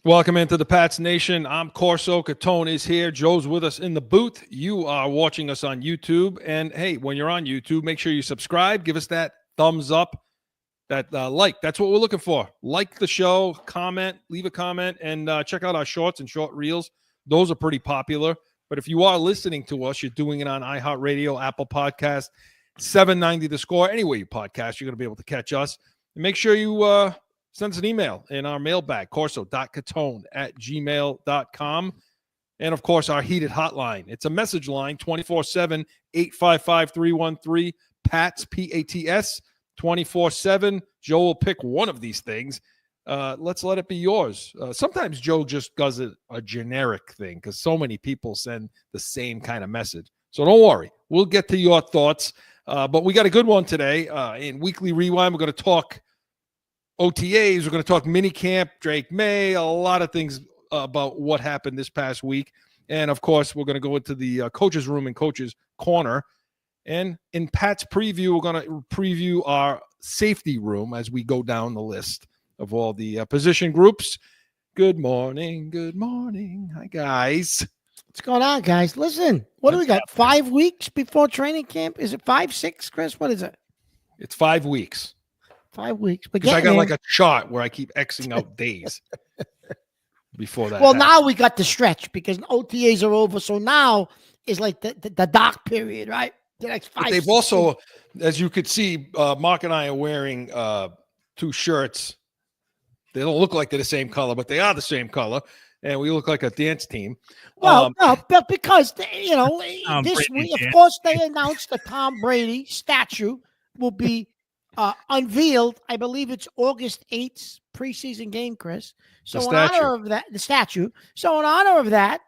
Welcome into the Pats Nation. I'm Corso. Catone is here. Joe's with us in the booth. You are watching us on YouTube. And hey, when you're on YouTube, make sure you subscribe. Give us that thumbs up, that like. That's what we're looking for. Like the show, comment, leave a comment, and check out our shorts and short reels. Those are pretty popular. But if you are listening to us, you're doing it on iHeartRadio, Apple Podcast, 790 The Score. Anywhere you podcast, you're going to be able to catch us. And make sure you send us an email in our mailbag, corso.catone@gmail.com. And, of course, our heated hotline. It's a message line, 24/7, 855-313, PATS, P-A-T-S, 24/7. Joe will pick one of these things. Let's let it be yours. Sometimes Joe just does a generic thing because so many people send the same kind of message. So don't worry. We'll get to your thoughts. But we got a good one today. In Weekly Rewind, we're going to talk OTAs. We're going to talk mini camp, Drake May, a lot of things about what happened this past week. And, of course, we're going to go into the coaches' room and coaches' corner. And in Pat's preview, we're going to preview our safety room as we go down the list of all the position groups. Good morning. Good morning. Hi, guys. What's going on, guys? Listen, what do we got? 5 weeks before training camp? Is it 5, 6, Chris? What is it? It's 5 weeks. 5 weeks. Because I got like a chart where I keep Xing out days before that. Well, now we got the stretch because OTAs are over. So now is like the dark period, right? The next 5 They've also, as you could see, Mark and I are wearing two shirts. They don't look like they're the same color, but they are the same color. And we look like a dance team. Well, no, but because, this week, of course, they announced the Tom Brady statue will be unveiled. I believe it's August 8th preseason game, Chris. So in honor of that, the statue. So in honor of that,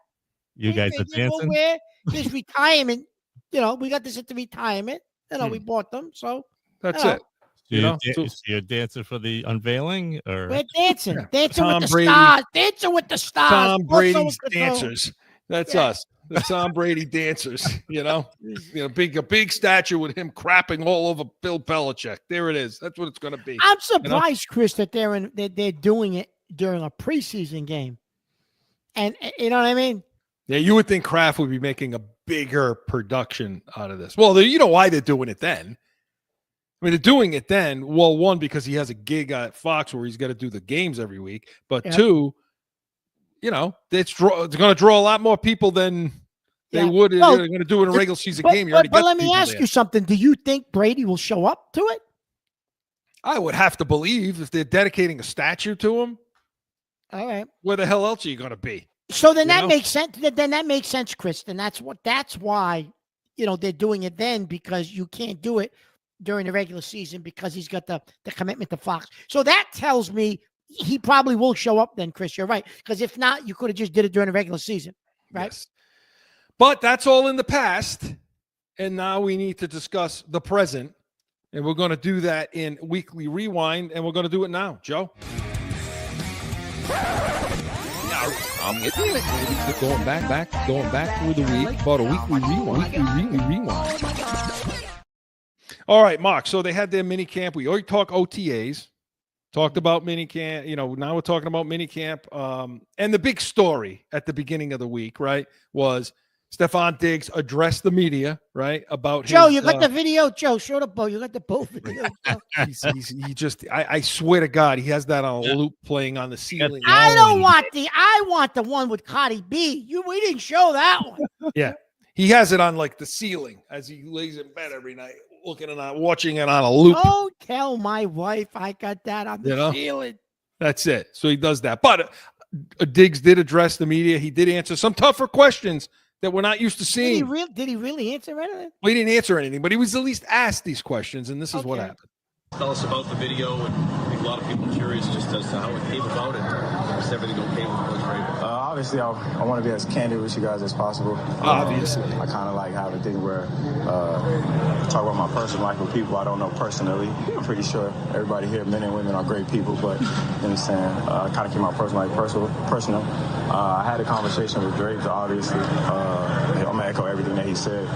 you guys are dancing. We'll wear his retirement. We got this at the retirement. We bought them. So that's it. So you're dancing for the unveiling, or we're dancing, dancing Tom with the Brady, stars, dancing with the stars. Tom Brady's dancers. That's us. The Tom Brady dancers. A big statue with him crapping all over Bill Belichick. There it is. That's what it's going to be. I'm surprised, Chris, that they're doing it during a preseason game, and you know what I mean. Yeah, you would think Kraft would be making a bigger production out of this. Well, you know why they're doing it then. I mean, they're doing it then. Well, one, because he has a gig at Fox where he's got to do the games every week. But two, it's going to draw a lot more people than they would. They're going to do in a regular season game. But let me ask you something. Do you think Brady will show up to it? I would have to believe if they're dedicating a statue to him. All right. Where the hell else are you going to be? So then that makes sense. Then that makes sense, Chris. And that's why, they're doing it then, because you can't do it during the regular season because he's got the commitment to Fox. So that tells me he probably will show up then, Chris. You're right. Because if not, you could have just did it during the regular season, right? Yes. But that's all in the past. And now we need to discuss the present. And we're going to do that in Weekly Rewind. And we're going to do it now. Joe? Going back through the week. About a Weekly Rewind. All right, Mark. So they had their mini camp. We already talked OTAs, talked about mini camp. Now we're talking about mini camp. And the big story at the beginning of the week, right, was Stefon Diggs addressed the media, right, about Joe. You got the video, Joe. Show the both. You got the both videos. I swear to God, he has that on a loop playing on the ceiling. I want the one with Cardi B. We didn't show that one. Yeah, he has it on like the ceiling as he lays in bed every night. Watching it on a loop. Don't tell my wife I got that on the ceiling. That's it. So he does that. But Diggs did address the media. He did answer some tougher questions that we're not used to seeing. Did he really answer anything? Well, he didn't answer anything, but he was at least asked these questions, and this is what happened. Tell us about the video, and I think a lot of people are curious just as to how it came about and is everything okay with Coach Vrabel? Obviously, I want to be as candid with you guys as possible. Obviously. I kind of like have a thing where I talk about my personal life with people I don't know personally. I'm pretty sure everybody here, men and women, are great people, but you know what I'm saying? I kind of keep my personal life personal. I had a conversation with Drake, obviously. I'm going to echo everything that he said.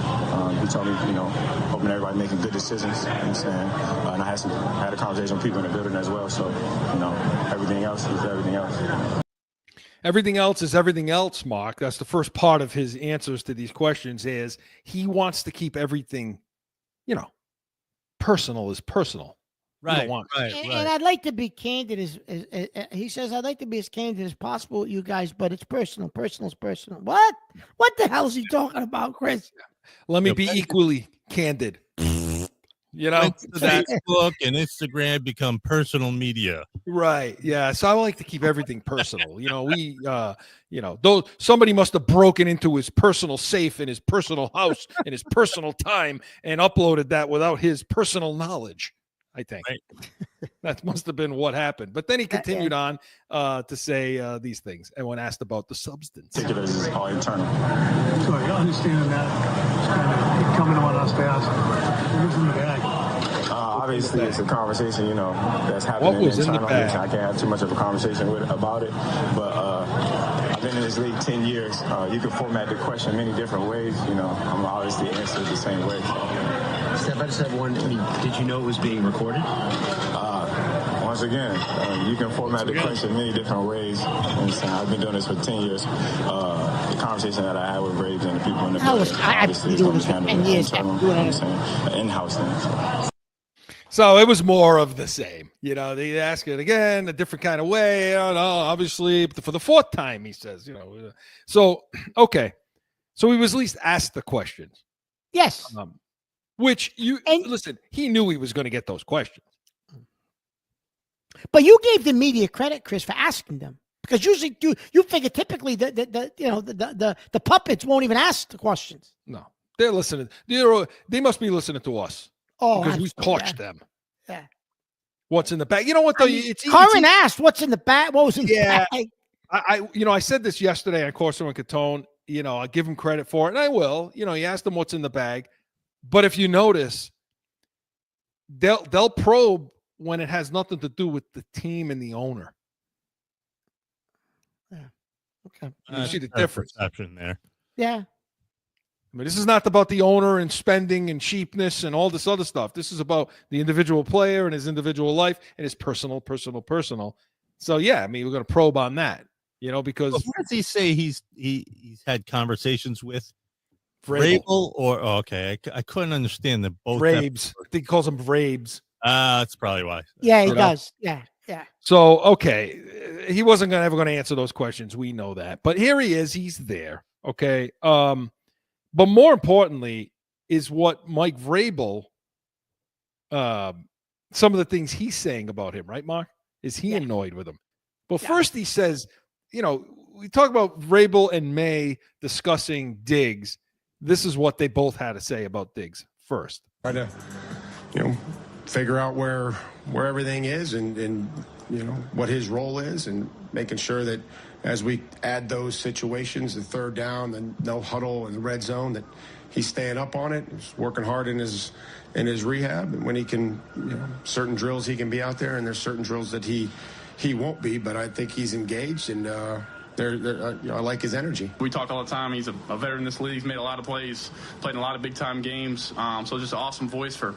He told me, hoping everybody making good decisions, you know what I'm saying? And I had a conversation with people in the building as well, so, everything else is everything else. Everything else is everything else, Mark. That's the first part of his answers to these questions is he wants to keep everything, personal is personal. Right, want- And I'd like to be candid as he says, I'd like to be as candid as possible with you guys, but it's personal. Personal's personal. What? What the hell is he talking about, Chris? Let me be equally candid. Facebook and Instagram become personal media. Right. Yeah. So I like to keep everything personal. Though somebody must have broken into his personal safe in his personal house in his personal time and uploaded that without his personal knowledge. I think that must have been what happened. But then he continued on to say these things. And when asked about the substance, Particulars is all internal. So I understand that it's kind of coming on us fast. What was in the bag? Obviously, it's a conversation, that's happening What was in the internally. bag? I can't have too much of a conversation about it. But I've been in this league 10 years. You can format the question many different ways. I'm obviously answer the same way. Steph, I just have one. Did you know it was being recorded? Once again, you can format the question many different ways. I've been doing this for 10 years. The conversation that I had with Braves and the people in the building, obviously, it's going to be handled an in-house thing. So it was more of the same. They ask it again, a different kind of way. Obviously, for the fourth time, he says, So, okay. So he was at least asked the questions. Yes. Which listen, he knew he was going to get those questions. But you gave the media credit, Chris, for asking them. Because usually you figure typically the puppets won't even ask the questions. No. They're listening. They must be listening to us. Oh, because we torched them. Yeah. What's in the bag? You know what though? Curran asked, "What's in the bag?" What was in the bag? I said this yesterday on Corso and Catone. I give him credit for it, and I will. He asked them what's in the bag, but if you notice, they'll probe when it has nothing to do with the team and the owner. Yeah. Okay. You see the difference. Perception there. Yeah. I mean, this is not about the owner and spending and cheapness and all this other stuff. This is about the individual player and his individual life and his personal. So, yeah, I mean, we're going to probe on that, because. Who does he say he's had conversations with? Vrabel okay. I couldn't understand the both. Vrabes. I think he calls them Vrabes. That's probably why. Yeah, he does. Yeah. So, okay, he wasn't ever going to answer those questions. We know that. But here he is. He's there. Okay. But more importantly is what Mike Vrabel, some of the things he's saying about him, right, Mark? Is he annoyed with him? But first he says, we talk about Vrabel and Maye discussing Diggs. This is what they both had to say about Diggs first. Try to, figure out where everything is and what his role is and making sure that as we add those situations, the third down, the no huddle and the red zone, that he's staying up on it. He's working hard in his rehab, and when he can, certain drills he can be out there, and there's certain drills that he won't be. But I think he's engaged, and I like his energy. We talk all the time. He's a veteran in this league. He's made a lot of plays, played in a lot of big-time games. So just an awesome voice for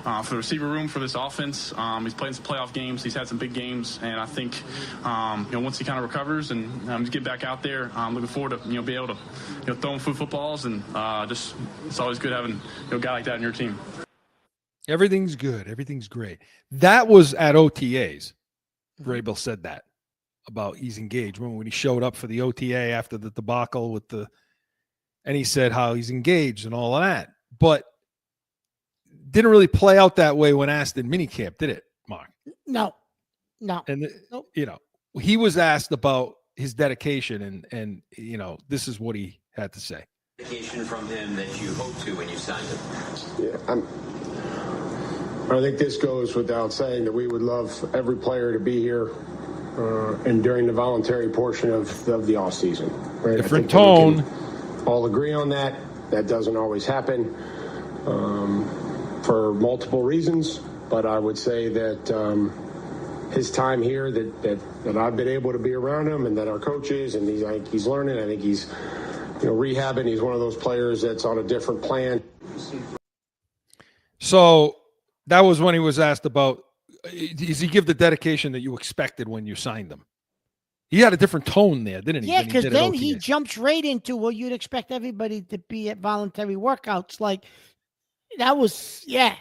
the receiver room for this offense. He's played some playoff games. He's had some big games. And I think, once he kind of recovers and just get back out there, I'm looking forward to, be able to, throw him footballs. And it's always good having a guy like that in your team. Everything's good. Everything's great. That was at OTAs. Vrabel said that about he's engaged. Remember when he showed up for the OTA after the debacle and he said how he's engaged and all of that, but didn't really play out that way when asked in Mini Camp, did it, Mark? No. And Nope. He was asked about his dedication and this is what he had to say. Dedication from him that you hoped to when you signed him. Yeah, I think this goes without saying that we would love every player to be here and during the voluntary portion of the off season. Right? Different tone. All agree on that. That doesn't always happen for multiple reasons, but I would say that his time here, that I've been able to be around him, and that our coaches, and he's learning. I think he's rehabbing. He's one of those players that's on a different plan. So that was when he was asked about, does he give the dedication that you expected when you signed him? He had a different tone there, didn't he? Yeah, than because did at then he OTAs? jumps right into, well, you'd expect everybody to be at voluntary workouts. Like, that was, yeah.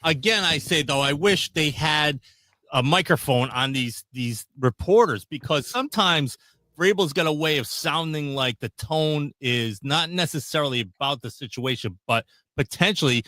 Again, I say though, I wish they had a microphone on these reporters, because sometimes Vrabel's got a way of sounding like the tone is not necessarily about the situation, but potentially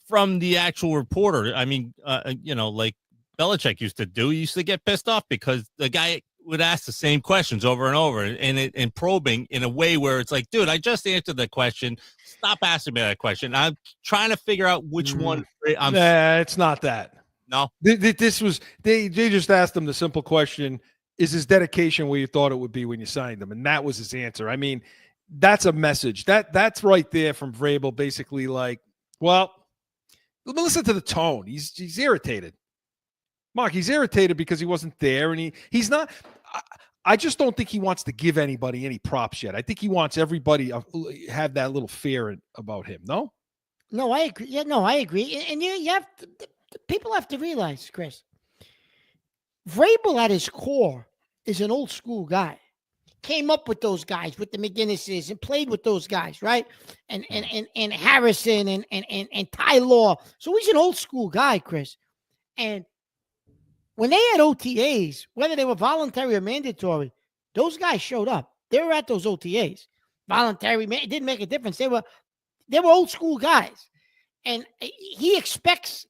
from the actual reporter. I mean, like Belichick used to do. He used to get pissed off because the guy would ask the same questions over and over, and probing in a way where it's like, dude, I just answered the question. Stop asking me that question. I'm trying to figure out which one. It's not that. No, this was they just asked him the simple question: is his dedication where you thought it would be when you signed him? And that was his answer. I mean, that's a message. That's right there from Vrabel, basically like, well, listen to the tone. He's irritated. Mark, he's irritated because he wasn't there, and he's not. I just don't think he wants to give anybody any props yet. I think he wants everybody to have that little fear about him. No? No, I agree. Yeah, no, I agree. And you have to, people have to realize, Chris, Vrabel at his core is an old school guy. Came up with those guys, with the McGinnises, and played with those guys, right? And Harrison and Ty Law. So he's an old school guy, Chris. And when they had OTAs, whether they were voluntary or mandatory, those guys showed up. They were at those OTAs. Voluntary, it didn't make a difference. They were old school guys. And he expects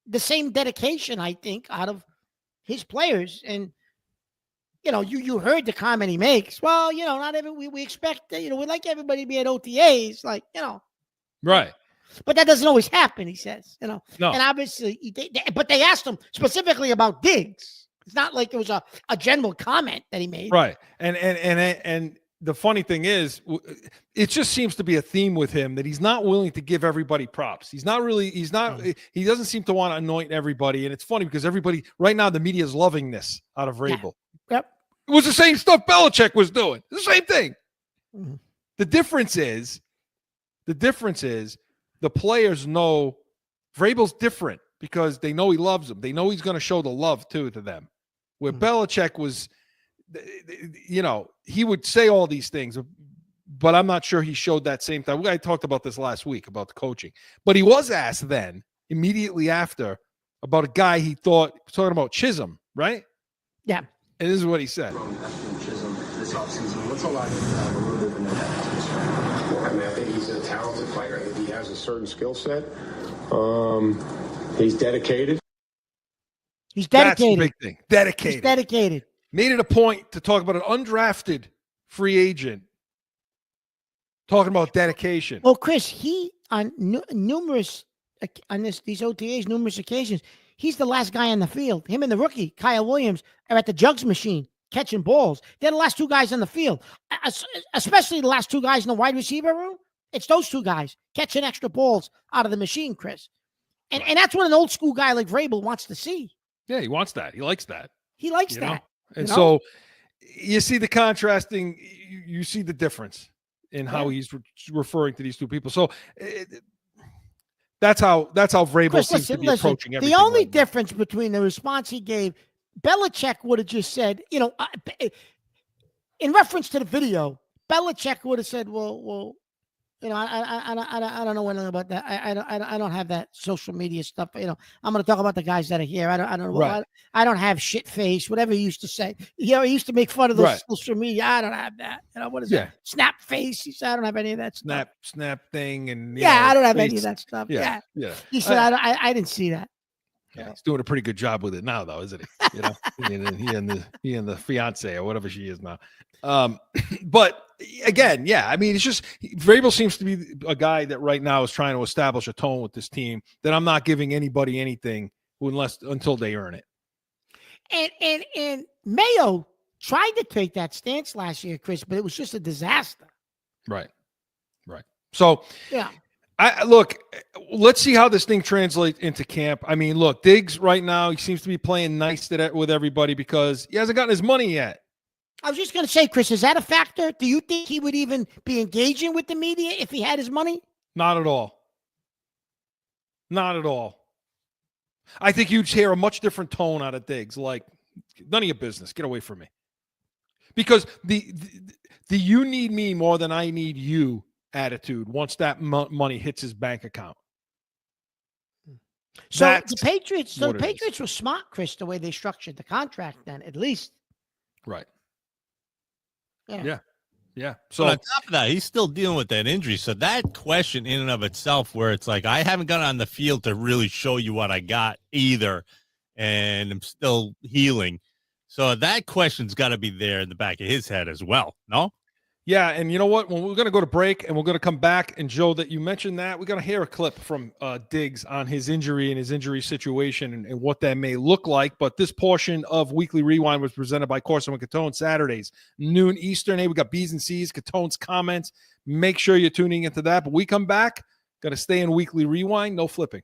the same dedication, I think, out of his players. And, you heard the comment he makes. Well, not we expect, we'd like everybody to be at OTAs, like, Right. But that doesn't always happen, he says, No. And obviously, but they asked him specifically about Diggs. It's not like it was a general comment that he made. Right. And the funny thing is, it just seems to be a theme with him that he's not willing to give everybody props. He doesn't seem to want to anoint everybody. And it's funny because everybody right now, the media is loving this out of Vrabel. Yeah. Yep. It was the same stuff Belichick was doing. The same thing. Mm-hmm. The difference is the players know Vrabel's different because they know he loves them. They know he's going to show the love too to them. Where Belichick was, he would say all these things, but I'm not sure he showed that same time. I talked about this last week about the coaching, but he was asked then immediately after about a guy he thought, talking about Chism, right? Yeah. And this is what he said. Chism this offseason. What's a lot of a little bit of that? I mean, I think he's a talented fighter. I think he has a certain skill set. He's dedicated. He's dedicated. That's the big thing. Dedicated. He's dedicated. Made it a point to talk about an undrafted free agent talking about dedication. Well, Chris, he on numerous these OTAs, numerous occasions, he's the last guy on the field. Him and the rookie, Kyle Williams, are at the jugs machine catching balls. They're the last two guys on the field, especially the last two guys in the wide receiver room. It's those two guys catching extra balls out of the machine, Chris. And that's what an old school guy like Vrabel wants to see. Yeah, he wants that. He likes that. He likes that. And so you see the contrasting, you see the difference in how he's referring to these two people. So that's how Vrabel Chris, seems to be approaching everything. The only right difference between the response he gave, Belichick would have just said, in reference to the video, Belichick would have said, well, I don't know anything about that. I don't have that social media stuff. I'm going to talk about the guys that are here. I don't know. Right. I don't have shit face, whatever he used to say. He used to make fun of those social media. I don't have that. What is that? Snap face. He said, I don't have any of that stuff. Snap thing. And I don't have any of that stuff. Yeah. He said, I didn't see that. Yeah, he's doing a pretty good job with it now, though, isn't he? He and the fiance or whatever she is now. But again, I mean, it's just Vrabel seems to be a guy that right now is trying to establish a tone with this team that I'm not giving anybody anything until they earn it. And Mayo tried to take that stance last year, Chris, but it was just a disaster. Right. So yeah. Look, let's see how this thing translates into camp. I mean, look, Diggs right now, he seems to be playing nice with everybody because he hasn't gotten his money yet. I was just going to say, Chris, is that a factor? Do you think he would even be engaging with the media if he had his money? Not at all. Not at all. I think you'd hear a much different tone out of Diggs. Like, None of your business. Get away from me. Because the you need me more than I need you attitude once that money hits his bank account. So That's the Patriots what it is. were smart, Chris, the way they structured the contract then, at least. Right. Yeah. Yeah. So but on top of that, he's still dealing with that injury. So that question in and of itself, where it's like, I haven't gone on the field to really show you what I got either, and I'm still healing. So that question's got to be there in the back of his head as well, no? yeah, and you know what? When we're going to go to break and we're going to come back, and Joe, that you mentioned that, we're going to hear a clip from Diggs on his injury and his injury situation and what that may look like. But this portion of Weekly Rewind was presented by Corso and Catone, Saturdays, noon Eastern. Hey, we got B's and C's, Catone's comments. Make sure you're tuning into that. But we come back, got to stay in Weekly Rewind, no flipping.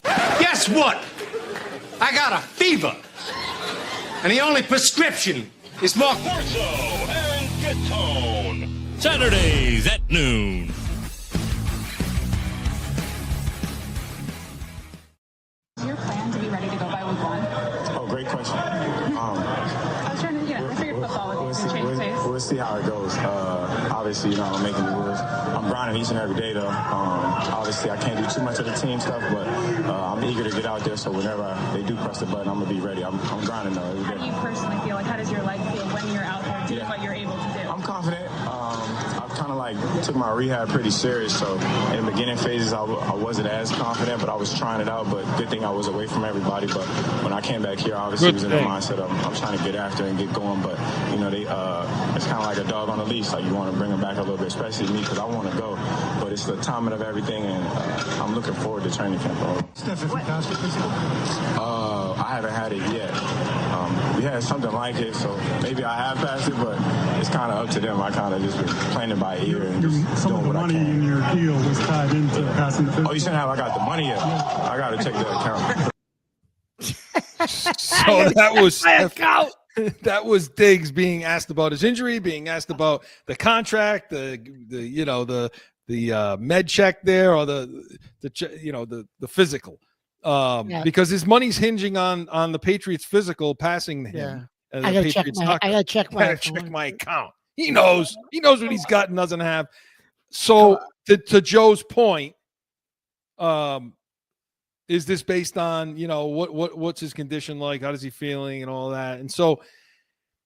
Guess what? I got a fever. And the only prescription is more Corso and Catone. Saturdays at noon. Is your plan to be ready to go by week 1? Oh, great question. I was trying to, I figured football would change pace. We'll see how it goes. Obviously, I'm making the rules. I'm grinding each and every day, though. Obviously, I can't do too much of the team stuff, but I'm eager to get out there. So whenever they do press the button, I'm gonna be ready. I'm grinding though every day. How do you personally feel? Like, how does your leg feel when you're out there doing what you're able to do? I'm confident. I've kind of took my rehab pretty serious. So in the beginning phases, I wasn't as confident, but I was trying it out. But good thing I was away from everybody. But when I came back here, obviously it was in the mindset of I'm trying to get after and get going. But it's kind of like a dog on a leash. Like you want to bring them back a little bit, especially me because I want to go. But it's the timing of everything, and I'm looking forward to training camp. Steph, have you passed your physical? I haven't had it yet. We had something like it, so maybe I have passed it, but it's kind of up to them. I kind of just been playing it by ear and just some of the money in your deal was tied into passing the physical. Oh, you saying how I got the money yet? I got to check the account. So that was Diggs being asked about his injury, being asked about the contract, the med check there, or the physical. Because his money's hinging on the Patriots' physical passing him. Yeah. I gotta check my account. He knows what he's got and doesn't have. So to Joe's point, is this based on what's his condition like? How does he feeling and all that? And so,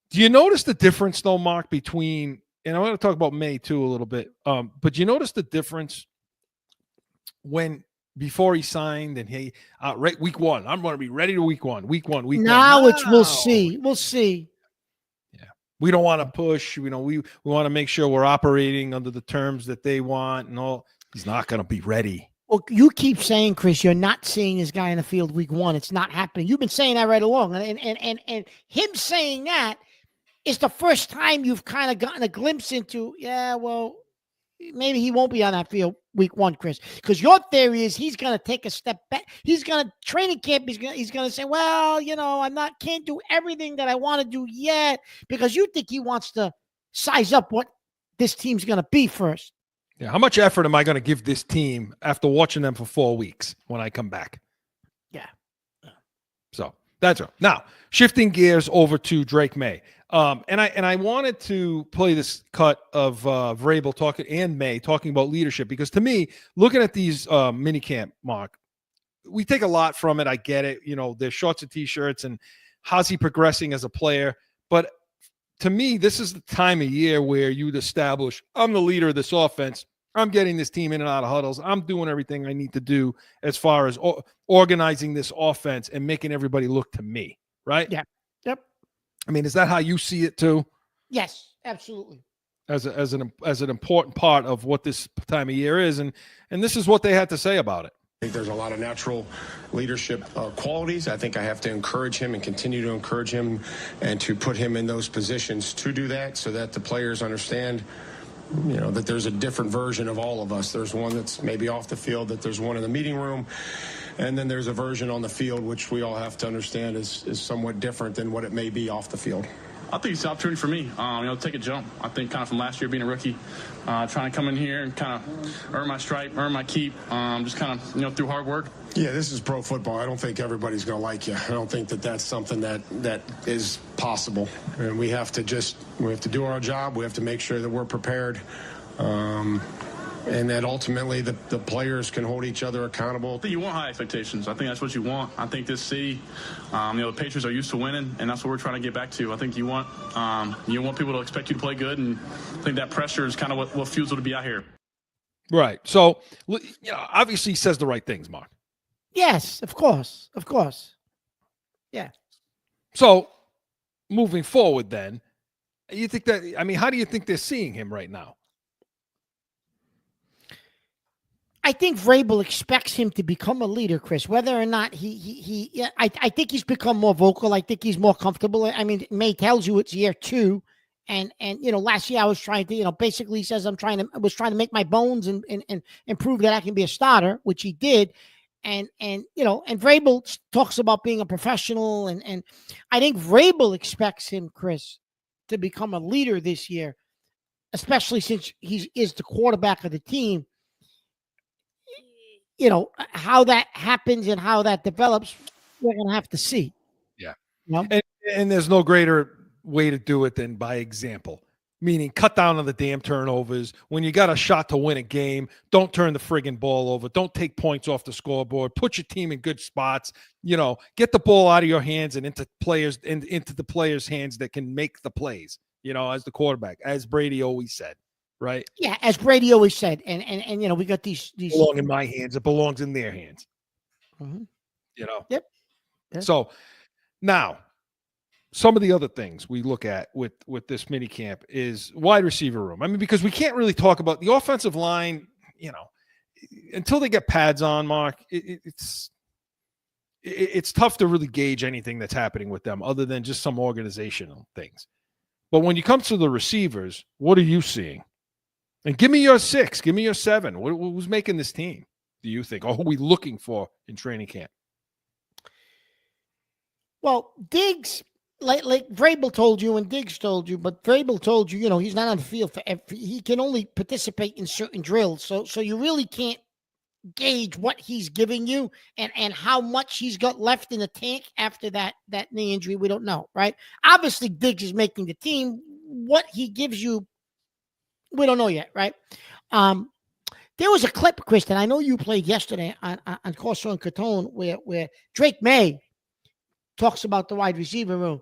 do you notice the difference though, Mark, between, and I want to talk about Maye too a little bit. But do you notice the difference before he signed and right, week 1, I'm going to be ready to week one. Now it's we'll see. Yeah, we don't want to push. We want to make sure we're operating under the terms that they want and all. He's not going to be ready. Well, you keep saying, Chris, you're not seeing this guy in the field week 1. It's not happening. You've been saying that right along, and him saying that is the first time you've kind of gotten a glimpse into. Yeah, well, maybe he won't be on that field week 1, Chris, because your theory is he's going to take a step back. He's going to training camp. He's going to say, well, can't do everything that I want to do yet, because you think he wants to size up what this team's going to be first. Yeah. How much effort am I going to give this team after watching them for 4 weeks when I come back? Yeah. So that's right. Now, shifting gears over to Drake Maye. And I wanted to play this cut of Vrabel and Maye talking about leadership, because to me, looking at these mini camp, Mark, we take a lot from it. I get it. There's shorts and T-shirts and how's he progressing as a player. But to me, this is the time of year where you'd establish, I'm the leader of this offense. I'm getting this team in and out of huddles. I'm doing everything I need to do as far as organizing this offense and making everybody look to me, right? Yeah. Yep. I mean, is that how you see it too? Yes, absolutely. As an important part of what this time of year is, and this is what they had to say about it. I think there's a lot of natural leadership qualities. I think I have to encourage him and continue to encourage him and to put him in those positions to do that, so that the players understand, that there's a different version of all of us. There's one that's maybe off the field, that there's one in the meeting room, and then there's a version on the field which we all have to understand is somewhat different than what it may be off the field. I think it's an opportunity for me, take a jump. I think kind of from last year being a rookie, trying to come in here and kind of earn my stripe, earn my keep, just kind of, through hard work. Yeah, this is pro football. I don't think everybody's going to like you. I don't think that that's something that is possible. And we have to do our job. We have to make sure that we're prepared. And that ultimately the players can hold each other accountable. I think you want high expectations. I think that's what you want. I think this city, the Patriots are used to winning, and that's what we're trying to get back to. I think you want people to expect you to play good, and I think that pressure is kind of what fuels you to be out here. Right. So, obviously he says the right things, Mark. Yes, of course. Of course. Yeah. So, moving forward then, you think that, how do you think they're seeing him right now? I think Vrabel expects him to become a leader, Chris. Whether or not I think he's become more vocal. I think he's more comfortable. May tells you it's year 2, and last year I was trying to, basically he says I was trying to make my bones and prove that I can be a starter, which he did, and Vrabel talks about being a professional, and I think Vrabel expects him, Chris, to become a leader this year, especially since he is the quarterback of the team. How that happens and how that develops, we're going to have to see. Yeah. And there's no greater way to do it than by example, meaning cut down on the damn turnovers. When you got a shot to win a game, don't turn the friggin' ball over. Don't take points off the scoreboard. Put your team in good spots. Get the ball out of your hands and into the players' hands that can make the plays, as the quarterback, as Brady always said. Right. Yeah, as Brady always said, and we got these belong in my hands. It belongs in their hands. Mm-hmm. Yep. So now, some of the other things we look at with this mini camp is wide receiver room. Because we can't really talk about the offensive line. Until they get pads on, Mark. It's tough to really gauge anything that's happening with them, other than just some organizational things. But when you come to the receivers, what are you seeing? And give me your 6. Give me your 7. Who's making this team, do you think? Or who are we looking for in training camp? Well, Diggs, like Vrabel told you and Diggs told you, but Vrabel told you, he's not on the field for he can only participate in certain drills. So you really can't gauge what he's giving you and how much he's got left in the tank after that knee injury. We don't know, right? Obviously, Diggs is making the team. What he gives you, we don't know yet, right? There was a clip, Kristen, I know you played yesterday on Corso and Catone where Drake May talks about the wide receiver room,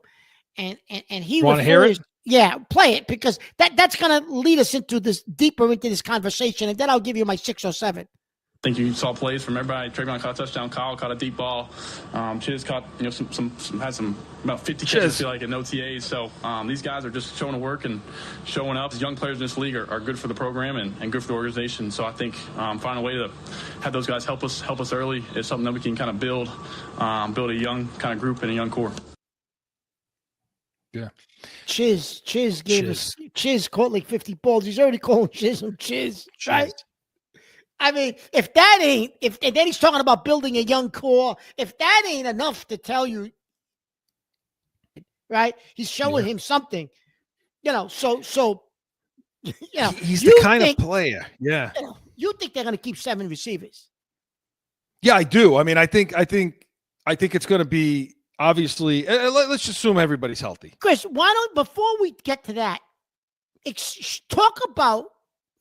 and he want to hear it? Yeah, play it, because that's going to lead us deeper into this conversation, and then I'll give you my 6 or 7. I think you saw plays from everybody. Trayvon caught a touchdown. Kyle caught a deep ball. Chiz caught, had some about 50 catches, I feel like, in OTAs. So these guys are just showing to work and showing up. These young players in this league are good for the program and good for the organization. So I think finding a way to have those guys help us early is something that we can kind of build a young kind of group and a young core. Yeah. Chiz gave us. Chiz caught like 50 balls. He's already calling Chism Chiz, right? If that ain't, and then he's talking about building a young core, if that ain't enough to tell you, right? He's showing him something, so he's the kind of player. Yeah. You think they're going to keep 7 receivers? Yeah, I do. I think it's going to be, obviously, let's just assume everybody's healthy. Chris, why don't, before we get to that, talk about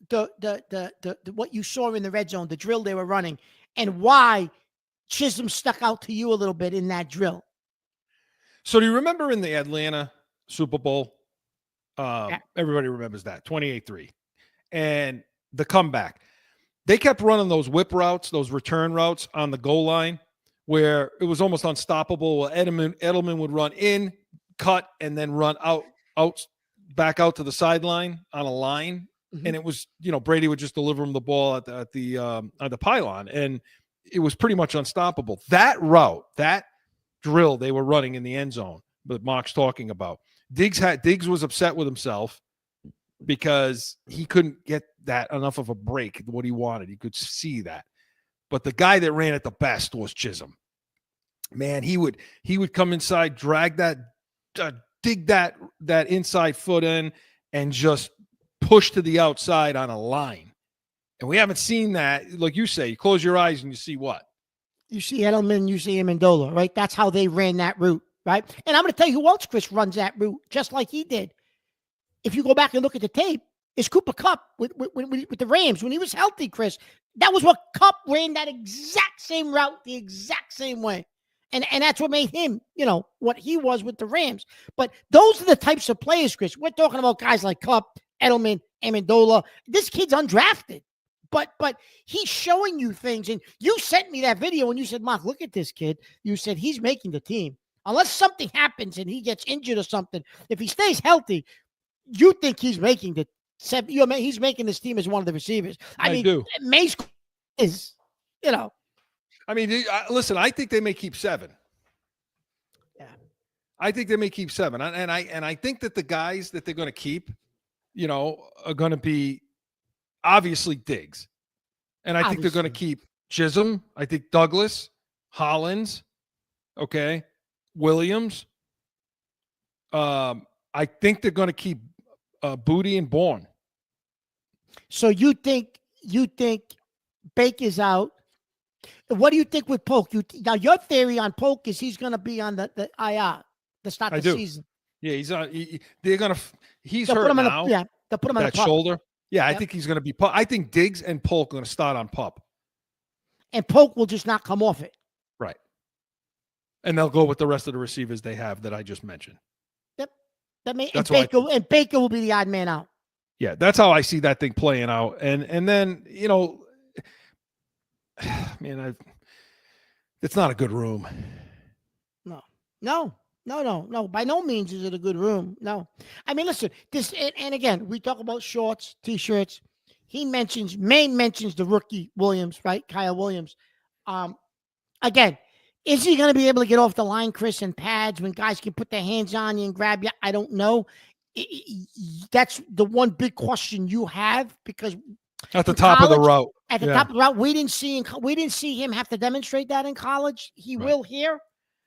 the what you saw in the red zone, the drill they were running, and why Chism stuck out to you a little bit in that drill. So do you remember in the Atlanta Super Bowl? Everybody remembers that, 28-3. And the comeback. They kept running those whip routes, those return routes on the goal line, where it was almost unstoppable. Edelman would run in, cut, and then run back out to the sideline on a line. Mm-hmm. And it was, Brady would just deliver him the ball at the pylon, and it was pretty much unstoppable. That route, that drill they were running in the end zone, that Mark's talking about. Diggs was upset with himself because he couldn't get that enough of a break, what he wanted. He could see that. But the guy that ran it the best was Chism. Man, he would come inside, drag that dig that inside foot in and just push to the outside on a line. And we haven't seen that. Like you say, you close your eyes and you see what? You see Edelman, you see Amendola, right? That's how they ran that route, right? And I'm going to tell you who else, Chris, runs that route just like he did. If you go back and look at the tape, is Cooper Kupp with the Rams. When he was healthy, Chris, that was what Kupp ran, that exact same route, the exact same way. And that's what made him, what he was with the Rams. But those are the types of players, Chris. We're talking about guys like Kupp, Edelman, Amendola. This kid's undrafted. But he's showing you things. And you sent me that video and you said, Mark, look at this kid. You said he's making the team. Unless something happens and he gets injured or something, if he stays healthy, you think he's making the he's making this team as one of the receivers. I mean, Mace is, I mean, listen, I think they may keep 7. Yeah. I think they may keep 7. And I think that the guys that they're going to keep, are going to be obviously Diggs. And I think they're going to keep Chism. I think Douglas, Hollins, okay, Williams. I think they're going to keep Booty and Bourne. So you think Baker's out. What do you think with Polk? Now your theory on Polk is he's going to be on the IR to start the season. Yeah, he's on. They're going to. He's they'll hurt now. They'll put him on that shoulder. Yeah, I think he's going to be. I think Diggs and Polk are going to start on PUP. And Polk will just not come off it. Right. And they'll go with the rest of the receivers they have that I just mentioned. Yep. And Baker will be the odd man out. Yeah, that's how I see that thing playing out. And then, man, it's not a good room. No. By no means is it a good room. No. I mean, listen, and again, we talk about shorts, T-shirts. Maine mentions the rookie Williams, right? Kyle Williams. Again, is he going to be able to get off the line, Chris, in pads when guys can put their hands on you and grab you? I don't know. That's the one big question you have because at the top of the route. At the top of the route, we didn't see him have to demonstrate that in college. He will here.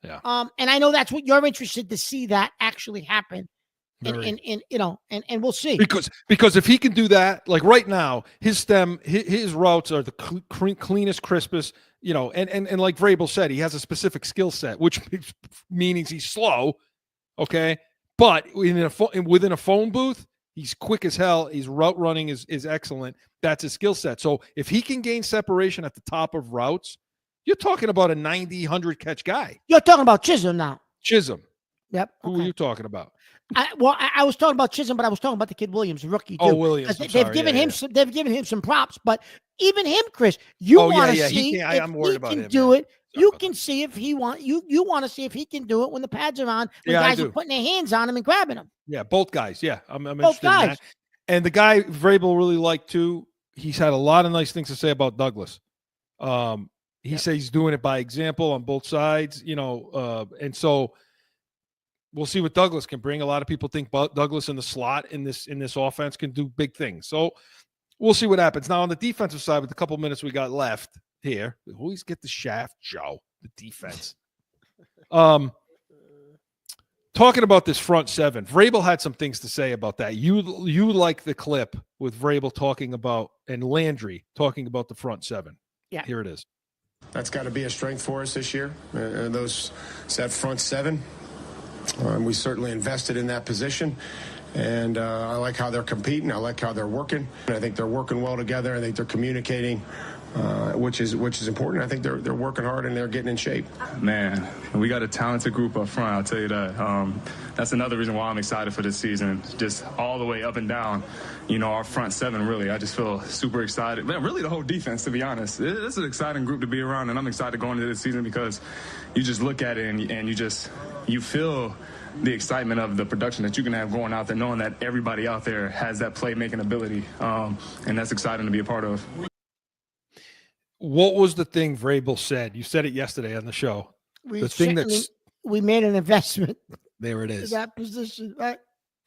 Yeah. And I know that's what you're interested to see that actually happen. And we'll see. Because if he can do that, like right now, his routes are the cleanest, crispest, and like Vrabel said, he has a specific skill set, which means he's slow. Okay. But within a phone booth, he's quick as hell. His route running is excellent. That's his skill set. So if he can gain separation at the top of routes, you're talking about a 90, 100 catch guy. You're talking about Chism now. Chism. Yep. Okay. Who are you talking about? I was talking about Chism, but I was talking about the kid Williams, the rookie too. Oh, Williams. They've given him some props, but even him, Chris, you want to see I'm worried about him. Do it. You can see if he you want to see if he can do it when the pads are on, when guys are putting their hands on him and grabbing him. Yeah, both guys. Yeah, I'm both interested guys. in that. And the guy Vrabel really liked too. He's had a lot of nice things to say about Douglas. He says he's doing it by example on both sides, and so we'll see what Douglas can bring. A lot of people think Douglas in the slot in this offense can do big things. So we'll see what happens. Now on the defensive side, with the couple minutes we got left here, we always get the shaft, Joe, the defense. Talking about this front seven, Vrabel had some things to say about that. You like the clip with Vrabel talking about and Landry talking about the front seven. Yeah. Here it is. That's got to be a strength for us this year. That front seven. We certainly invested in that position. And I like how they're competing. I like how they're working. I think they're working well together. I think they're communicating, which is important. I think they're working hard and they're getting in shape. Man, we got a talented group up front, I'll tell you that. That's another reason why I'm excited for this season, just all the way up and down. Our front seven, really, I just feel super excited. Man, really the whole defense, to be honest. It's an exciting group to be around, and I'm excited going into this season because you just look at it and you feel the excitement of the production that you can have going out there, knowing that everybody out there has that playmaking ability, and that's exciting to be a part of. What was the thing Vrabel said? You said it yesterday on the show. We made an investment. There it is. In that position, right?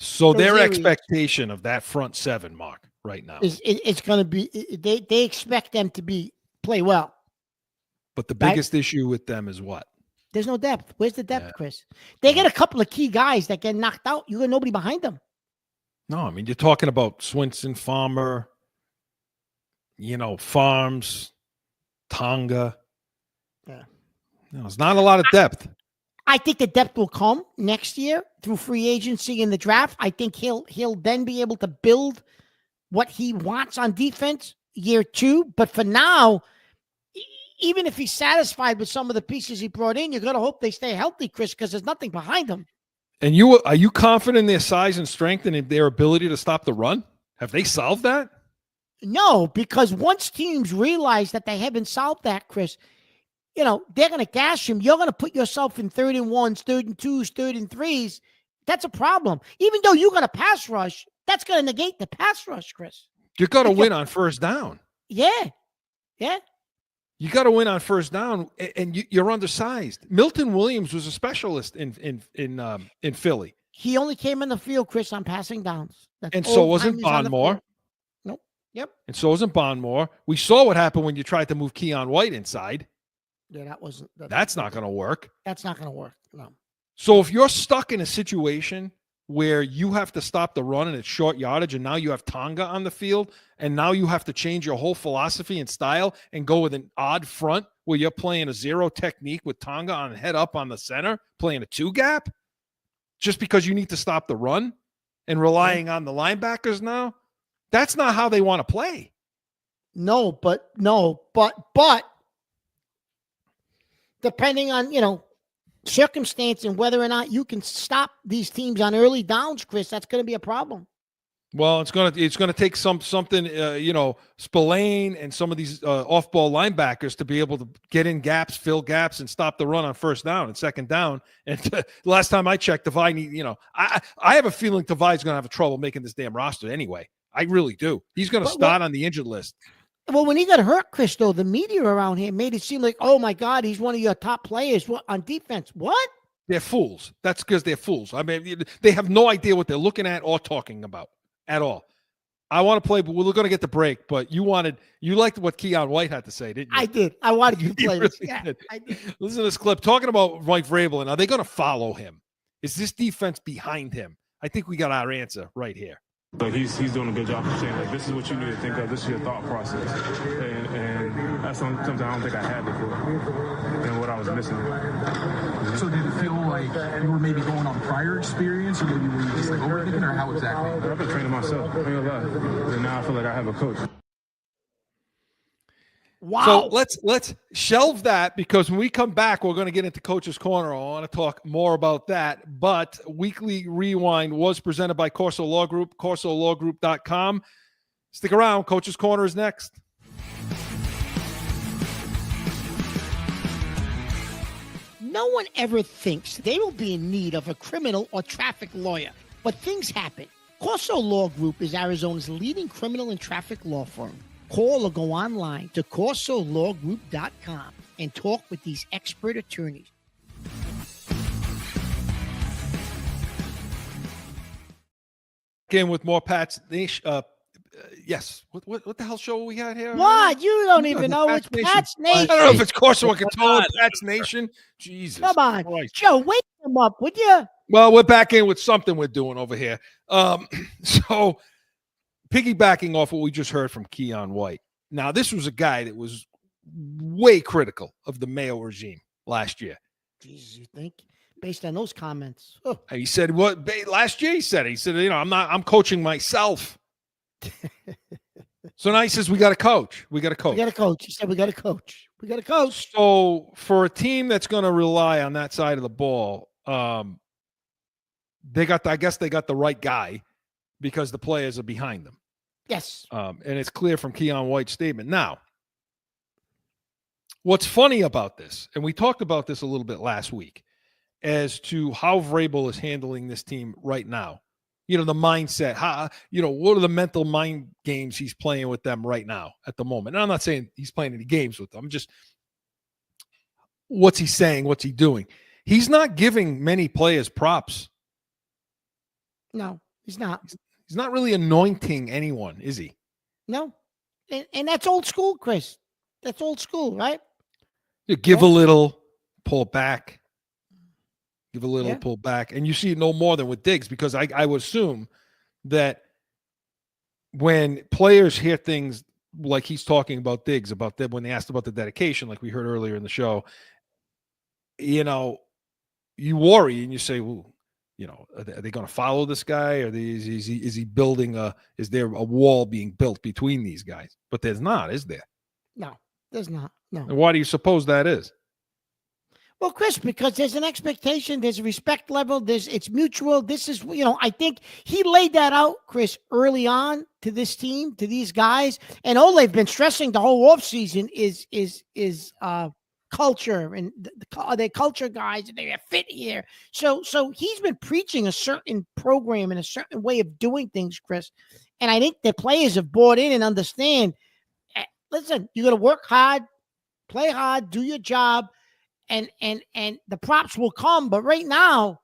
So their expectation of that front seven, Mark, right now, it's going to be. They expect them to play well. But the biggest issue with them is what? There's no depth. Where's the depth, Chris? They get a couple of key guys that get knocked out. You got nobody behind them. No, I mean, you're talking about Swinson, Farmer, Farms, Tonga. Yeah. No, it's not a lot of depth. I think the depth will come next year through free agency and the draft. I think he'll then be able to build what he wants on defense year 2. But for now, even if he's satisfied with some of the pieces he brought in, you're going to hope they stay healthy, Chris, because there's nothing behind them. And are you confident in their size and strength and in their ability to stop the run? Have they solved that? No, because once teams realize that they haven't solved that, Chris, they're going to gash him. You're going to put yourself in 3rd and 1s, 3rd and 2s, 3rd and 3s. That's a problem. Even though you got a pass rush, that's going to negate the pass rush, Chris. You got to win on first down. Yeah. You got to win on first down, and you're undersized. Milton Williams was a specialist in Philly. He only came in the field, Chris, on passing downs. And so wasn't Bondmore. Nope. Yep. And so wasn't Bondmore. We saw what happened when you tried to move Keon White inside. Yeah, that's not going to work. That's not going to work. No. So if you're stuck in a situation where you have to stop the run and it's short yardage, and now you have Tonga on the field, and now you have to change your whole philosophy and style and go with an odd front where you're playing a 0 technique with Tonga on head up on the center, playing a 2 gap, just because you need to stop the run and relying on the linebackers now, that's not how they want to play. No, but depending on, circumstance and whether or not you can stop these teams on early downs, Chris, that's going to be a problem. Well, it's gonna take something, Spillane and some of these off-ball linebackers to be able to get in gaps, fill gaps, and stop the run on first down and second down. And last time I checked, Tavai, I have a feeling Tavai's going to have trouble making this damn roster anyway. I really do. He's going to start on the injured list. Well, when he got hurt, Chris, though, the media around here made it seem like, oh, my God, he's one of your top players on defense. What? They're fools. That's because they're fools. I mean, they have no idea what they're looking at or talking about at all. I want to play, but we're going to get the break. But you liked what Keon White had to say, didn't you? I did. I wanted you to play this. Really Yeah, I did. Listen to this clip. Talking about Mike Vrabel, and are they going to follow him? Is this defense behind him? I think we got our answer right here. Like he's doing a good job of saying, like, this is what you need to think of. This is your thought process. And that's something I don't think I had before and what I was missing. So did it feel like you were maybe going on prior experience, or maybe were you just like overthinking, or how exactly? I've been training myself. And now I feel like I have a coach. Wow. So let's shelve that, because when we come back, we're going to get into Coach's Corner. I want to talk more about that. But Weekly Rewind was presented by Corso Law Group, corsolawgroup.com. Stick around. Coach's Corner is next. No one ever thinks they will be in need of a criminal or traffic lawyer, but things happen. Corso Law Group is Arizona's leading criminal and traffic law firm. Call or go online to corsolawgroup.com and talk with these expert attorneys. Again with more Pat's Nation. Yes. What the hell show we got here? What? You don't even know it's Pat's Nation. I don't know if it's Corso or Catone, Pat's Nation. Jesus. Come on. Christ. Joe, wake them up, would you? Well, we're back in with something we're doing over here. So piggybacking off what we just heard from Keon White. Now, this was a guy that was way critical of the Mayo regime last year. Jesus, you think? Based on those comments. Oh. He said, what last year he said, I'm coaching myself. So now he says, we got to coach. We got to coach. We got to coach. He said, we got to coach. We got to coach. So for a team that's going to rely on that side of the ball, I guess they got the right guy because the players are behind them. Yes. And it's clear from Keon White's statement. Now, what's funny about this, and we talked about this a little bit last week, as to how Vrabel is handling this team right now. The mindset, what are the mental mind games he's playing with them right now at the moment? And I'm not saying he's playing any games with them. I'm just, what's he saying? What's he doing? He's not giving many players props. No, he's not. He's not really anointing anyone, is he? No. And that's old school, Chris. That's old school, right? You give a little, pull back. give a little pull back. And you see it no more than with Diggs, because I would assume that when players hear things like he's talking about Diggs, about them, when they asked about the dedication, like we heard earlier in the show, you know, you worry and you say, well, you know, are they going to follow this guy? Or is he building is there a wall being built between these guys? But there's not, is there? No, there's not. No. And why do you suppose that is? Well, Chris, because there's an expectation, there's a respect level, it's mutual. This is, you know, I think he laid that out, Chris, early on to this team, to these guys. And all they've been stressing the whole offseason is culture, and they're culture guys, and they fit here. So he's been preaching a certain program and a certain way of doing things, Chris. And I think the players have bought in and understand, listen, you got to work hard, play hard, do your job. And the props will come, but right now,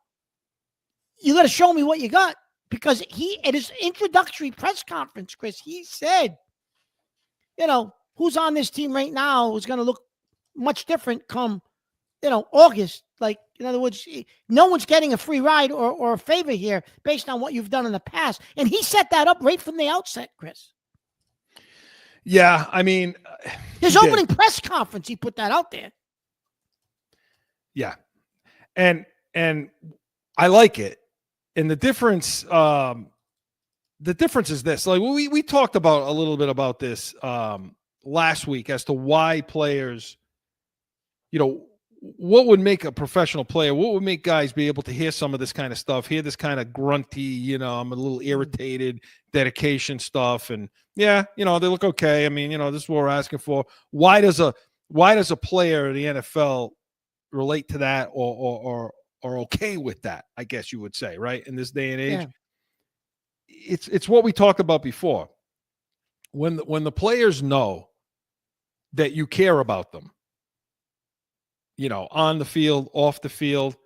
you got to show me what you got, because he, at his introductory press conference, Chris, he said, you know, who's on this team right now is going to look much different come, you know, August. Like, in other words, no one's getting a free ride or a favor here based on what you've done in the past. And he set that up right from the outset, Chris. Yeah, I mean, his opening press conference, he put that out there. Yeah. And I like it. And the difference is this. Like we talked about a little bit about this last week as to why players, you know, what would make a professional player, what would make guys be able to hear some of this kind of stuff, hear this kind of grunty, you know, I'm a little irritated, dedication stuff. And yeah, you know, they look okay. I mean, you know, this is what we're asking for. Why does a player in the NFL relate to that or okay with that, I guess you would say, right? In this day and age, it's what we talked about before. When the players know that you care about them, you know, on the field, off the field,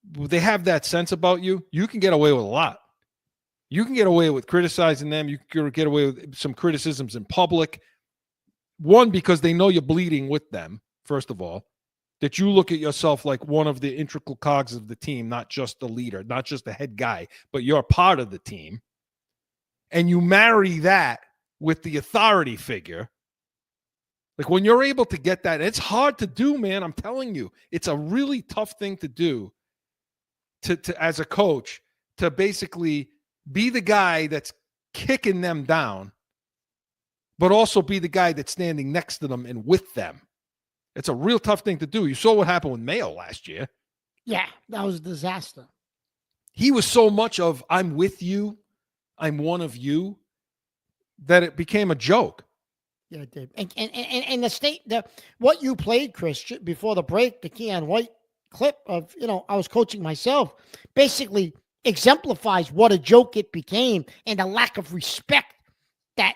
they have that sense about you. You can get away with a lot. You can get away with criticizing them. You can get away with some criticisms in public. One, because they know you're bleeding with them, first of all. That you look at yourself like one of the integral cogs of the team, not just the leader, not just the head guy, but you're part of the team. And you marry that with the authority figure. Like when you're able to get that, it's hard to do, man. I'm telling you, it's a really tough thing to do to as a coach, to basically be the guy that's kicking them down, but also be the guy that's standing next to them and with them. It's a real tough thing to do. You saw what happened with Mayo last year. Yeah, that was a disaster. He was so much of, I'm with you, I'm one of you, that it became a joke. Yeah, it did. And what you played, Chris, before the break, the Keon White clip of, you know, I was coaching myself, basically exemplifies what a joke it became and the lack of respect that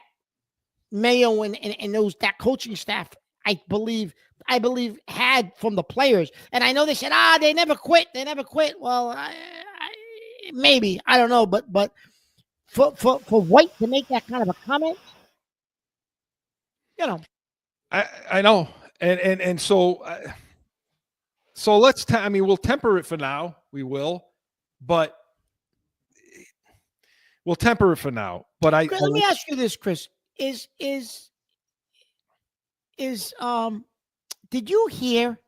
Mayo and that coaching staff, I believe had from the players. And I know they said, they never quit. They never quit. Well, maybe, I don't know. But for White to make that kind of a comment, you know. I know. And so let's, we'll temper it for now. We will. But we'll temper it for now. But Chris, let me ask you this, Chris. Did you hear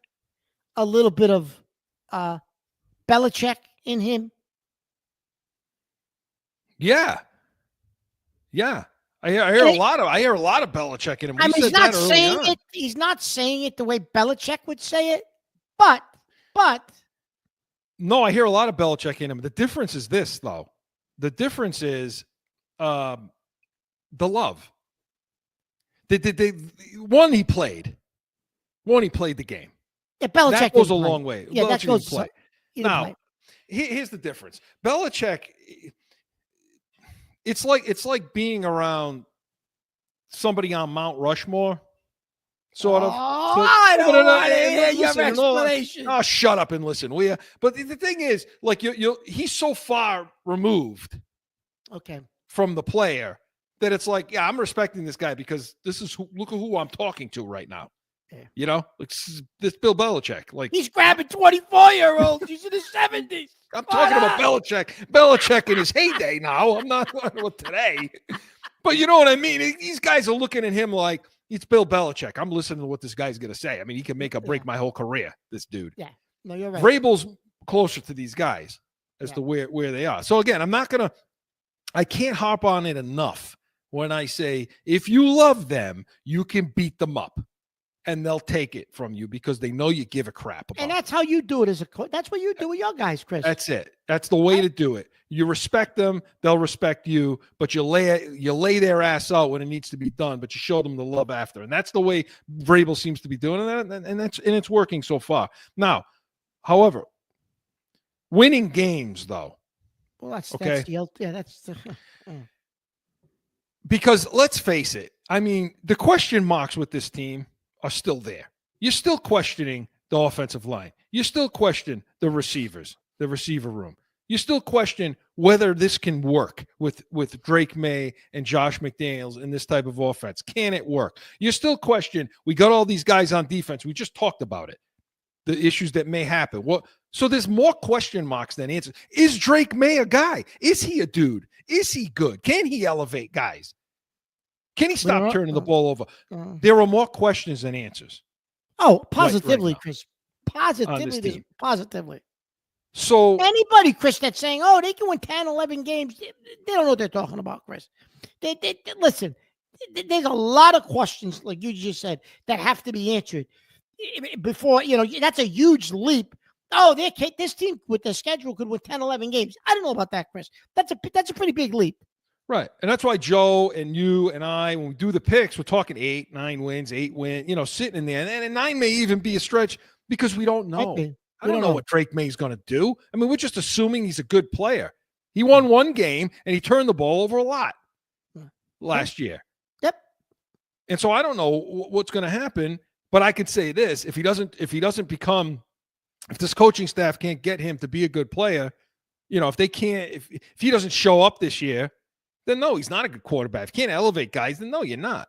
a little bit of Belichick in him? Yeah. I hear a lot of Belichick in him. I mean, he's not saying it. He's not saying it the way Belichick would say it, but no, I hear a lot of Belichick in him. The difference is this, though. The difference is the love. One, he played the game. Yeah, Belichick that goes a long way. Yeah, Belichick that goes. play. Now, here's the difference. Belichick, it's like being around somebody on Mount Rushmore, sort of. I don't want to hear your explanation. Oh, shut up and listen, will you? But the thing is, like, he's so far removed, from the player that it's like, yeah, I'm respecting this guy because look at who I'm talking to right now. You know, like this Bill Belichick. Like he's grabbing 24-year-olds. He's in his 70s. I'm talking about Belichick. Belichick in his heyday now. I'm not talking about today. But you know what I mean? These guys are looking at him like it's Bill Belichick. I'm listening to what this guy's going to say. I mean, he can make or break my whole career, this dude. Yeah. No, you're right. Vrabel's closer to these guys as to where they are. So again, I can't harp on it enough when I say, if you love them, you can beat them up. And they'll take it from you because they know you give a crap about it. And that's how you do it as a coach. That's what you do with your guys, Chris. That's it. That's the way to do it. You respect them, they'll respect you, but you lay their ass out when it needs to be done, but you show them the love after. And that's the way Vrabel seems to be doing it, and it's working so far. Now, however, winning games though. Well, that's because let's face it. I mean, the question marks with this team are still there. You're still questioning the offensive line. You still question the receivers, the receiver room. You still question whether this can work with Drake May and Josh McDaniels in this type of offense. Can it work? You still question, we got all these guys on defense. We just talked about it. The issues that may happen. So there's more question marks than answers. Is Drake May a guy? Is he a dude? Is he good? Can he elevate guys? Can he stop turning the ball over? There are more questions than answers. Oh, positively, right Chris. Positively. So anybody, Chris, that's saying, oh, they can win 10, 11 games, they don't know what they're talking about, Chris. Listen, there's a lot of questions, like you just said, that have to be answered before, that's a huge leap. Oh, this team with their schedule could win 10, 11 games. I don't know about that, Chris. That's a pretty big leap. Right. And that's why Joe and you and I, when we do the picks, we're talking 8, 9 wins, 8 wins, sitting in there. And 9 may even be a stretch because we don't know. I don't know what Drake May's going to do. I mean, we're just assuming he's a good player. He won one game and he turned the ball over a lot last year. Yep. And so I don't know what's going to happen, but I could say this, if this coaching staff can't get him to be a good player, if he doesn't show up this year, then no, he's not a good quarterback. If you can't elevate guys, then no, you're not.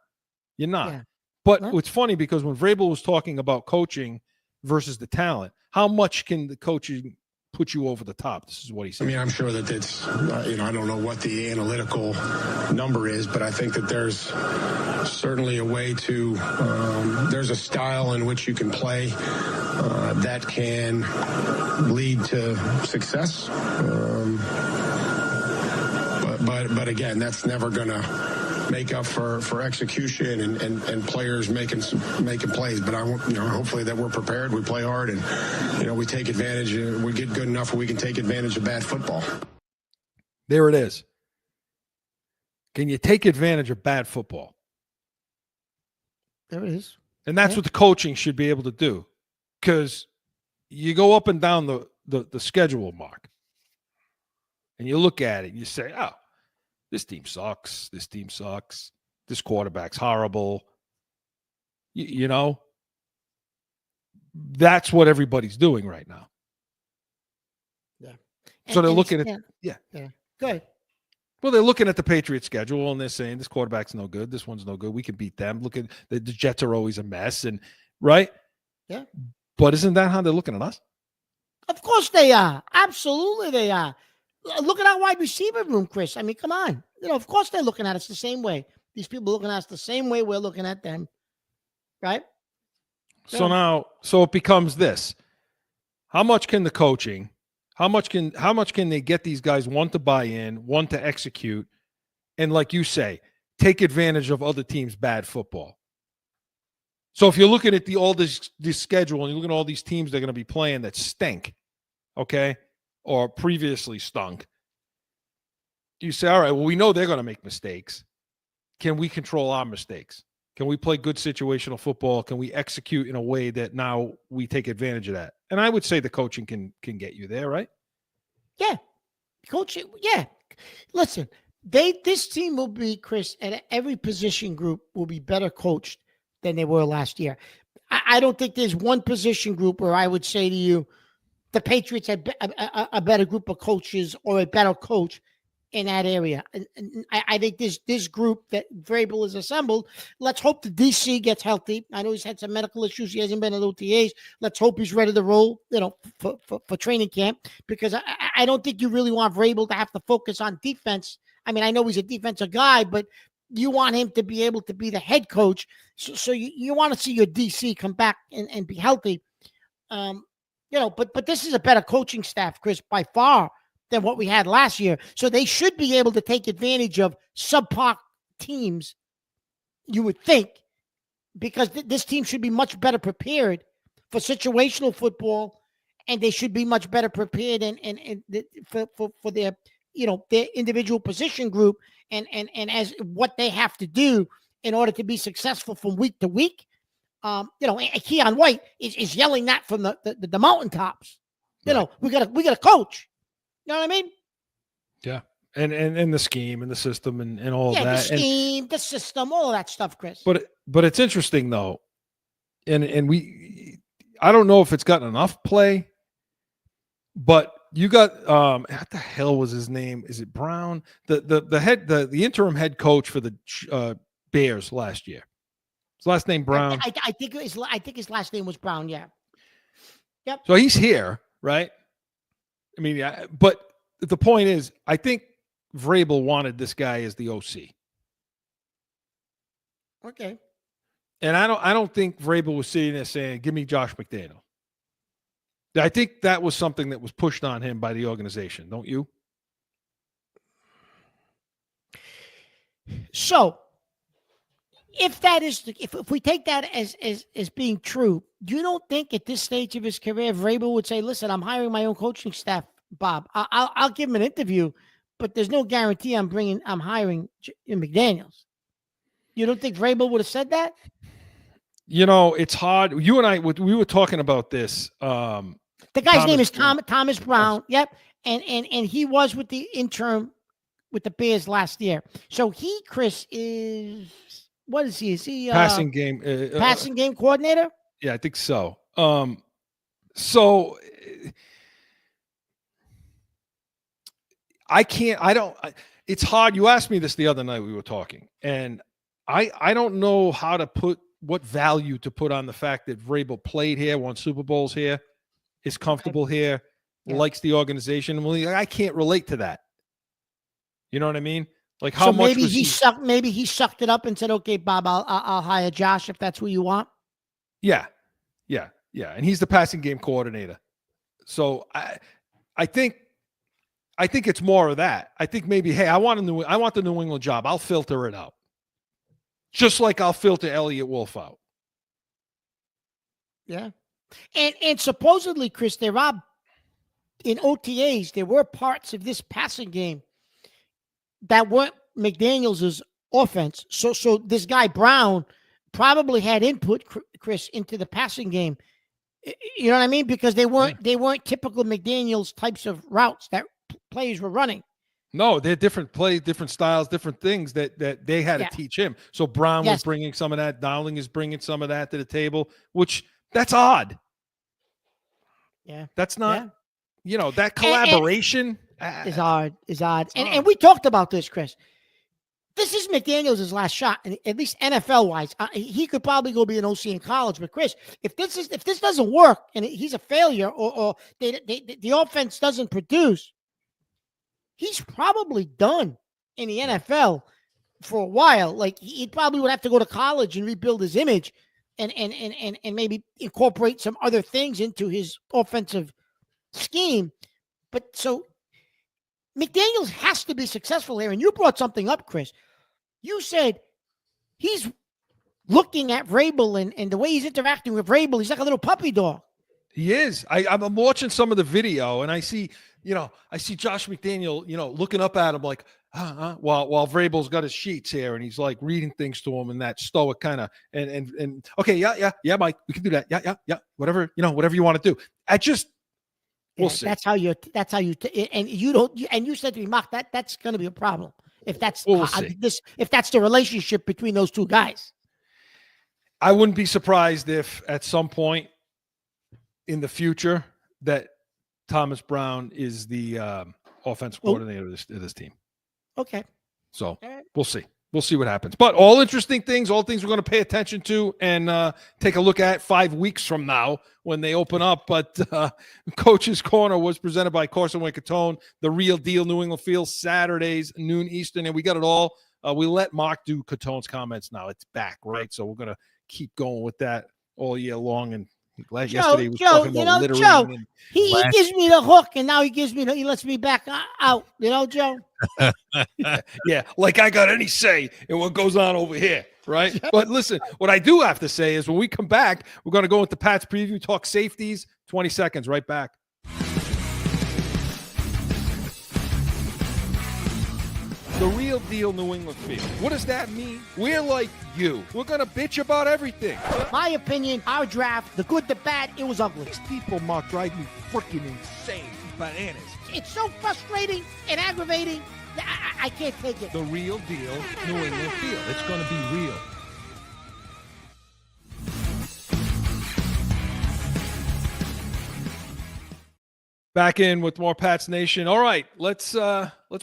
You're not. Yeah. But it's funny because when Vrabel was talking about coaching versus the talent, how much can the coaching put you over the top? This is what he said. I mean, I'm sure that it's, I don't know what the analytical number is, but I think that there's certainly a way to, there's a style in which you can play that can lead to success. But again, that's never going to make up for execution and players making plays. But hopefully that we're prepared, we play hard, and we take advantage. We get good enough where we can take advantage of bad football. There it is. Can you take advantage of bad football? There it is. And that's what the coaching should be able to do, because you go up and down the schedule, Mark, and you look at it and you say, oh, this team sucks. This team sucks. This quarterback's horrible. That's what everybody's doing right now. Yeah. So they're looking at Yeah. Good. Well, they're looking at the Patriots schedule and they're saying this quarterback's no good. This one's no good. We can beat them. Look at the Jets are always a mess, and right? Yeah. But isn't that how they're looking at us? Of course they are. Absolutely they are. Look at our wide receiver room, Chris. I mean, come on. Of course they're looking at us the same way. These people are looking at us the same way we're looking at them. Right? So it becomes this. How much can the coaching, how much can they get these guys, one, to buy in, one, to execute, and like you say, take advantage of other teams' bad football? So if you're looking at all this schedule and you're looking at all these teams they're going to be playing that stink, okay, or previously stunk, you say, all right, well, we know they're going to make mistakes. Can we control our mistakes? Can we play good situational football? Can we execute in a way that now we take advantage of that? And I would say the coaching can get you there, right? Yeah. Coaching, yeah. Listen, this team will be, Chris, at every position group will be better coached than they were last year. I don't think there's one position group where I would say to you, the Patriots have a better group of coaches or a better coach in that area. And I think this group that Vrabel has assembled, let's hope the DC gets healthy. I know he's had some medical issues. He hasn't been at OTAs. Let's hope he's ready to roll, for training camp, because I don't think you really want Vrabel to have to focus on defense. I mean, I know he's a defensive guy, but you want him to be able to be the head coach. So you want to see your DC come back and be healthy. But this is a better coaching staff, Chris, by far, than what we had last year. So they should be able to take advantage of subpar teams, you would think, because this team should be much better prepared for situational football, and they should be much better prepared for their their individual position group and as what they have to do in order to be successful from week to week. Keon White is yelling that from the mountaintops. Right. We got a coach. You know what I mean? Yeah. And the scheme and the system and all of that. The scheme, the system, all of that stuff, Chris. But it's interesting though. And I don't know if it's gotten enough play, but you got what the hell was his name? Is it Brown? The interim head coach for the Bears last year. His last name Brown. I think his last name was Brown. Yeah. Yep. So he's here, right? I mean, but the point is, I think Vrabel wanted this guy as the OC. Okay. And I don't think Vrabel was sitting there saying, "Give me Josh McDaniel." I think that was something that was pushed on him by the organization, don't you? So, if that is, if we take that as being true, you don't think at this stage of his career, Vrabel would say, "Listen, I'm hiring my own coaching staff, Bob. I'll give him an interview, but there's no guarantee I'm hiring McDaniels." You don't think Vrabel would have said that? It's hard. You and I, we were talking about this. The guy's name is Thomas Brown. Yep, and he was with the interim with the Bears last year. So Chris, is what is he? Is he passing game coordinator? Yeah, I think so. It's hard. You asked me this the other night, we were talking, and I don't know what value to put on the fact that Vrabel played here, won Super Bowls here, is comfortable here, likes the organization. Well, I can't relate to that. You know what I mean? Like how much maybe he sucked it up and said, "Okay, Bob, I'll hire Josh if that's who you want." Yeah. And he's the passing game coordinator. So I think it's more of that. I think maybe, hey, I want the New England job. I'll filter it out. Just like I'll filter Elliott Wolf out. Yeah. And supposedly, Chris, there are in OTAs, there were parts of this passing game that weren't McDaniels' offense. So this guy Brown probably had input, Chris, into the passing game. You know what I mean? Because they weren't typical McDaniels types of routes that players were running. No, they're different plays, different styles, different things that they had to teach him. So Brown was bringing some of that. Dowling is bringing some of that to the table, which that's odd. Yeah. That's not, that collaboration is odd. And we talked about this, Chris. This is McDaniels' last shot, and at least NFL-wise. He could probably go be an OC in college, but Chris, if this doesn't work and he's a failure or the offense doesn't produce, he's probably done in the NFL for a while. Like he probably would have to go to college and rebuild his image and maybe incorporate some other things into his offensive scheme. But so McDaniels has to be successful here. And you brought something up, Chris. You said he's looking at Vrabel and the way he's interacting with Vrabel. He's like a little puppy dog. He is. I'm watching some of the video and I see Josh McDaniel, looking up at him like, while Vrabel's got his sheets here and he's like reading things to him and that stoic kind of, and okay, yeah, Mike, we can do that. Yeah. Whatever you want to do. We'll see. That's how you, and you don't, and you said to me, Mark, that's going to be a problem. If that's if that's the relationship between those two guys. I wouldn't be surprised if at some point in the future that Thomas Brown is the offensive coordinator of this team. Okay. So right. we'll see. We'll see what happens. But all interesting things, all things we're going to pay attention to and take a look at 5 weeks from now when they open up. But Coach's Corner was presented by Corso and Catone, the real deal New England Field, Saturdays, noon Eastern. And we got it all. We let Mark do Catone's comments now. It's back, right? So we're going to keep going with that all year long. And yesterday he was talking about littering. Joe, and he gives me the hook, and now he lets me back out. Joe? Yeah, like I got any say in what goes on over here, right? But listen, what I do have to say is when we come back, we're going to go into Pat's preview, talk safeties, 20 seconds, right back. The real deal New England Field. What does that mean? We're like you. We're going to bitch about everything. My opinion, our draft, the good, the bad, it was ugly. These people, Mark, drive me freaking insane. Bananas. It's so frustrating and aggravating. I can't take it. The real deal New England Field. It's going to be real. Back in with more Pat's Nation. All right, let's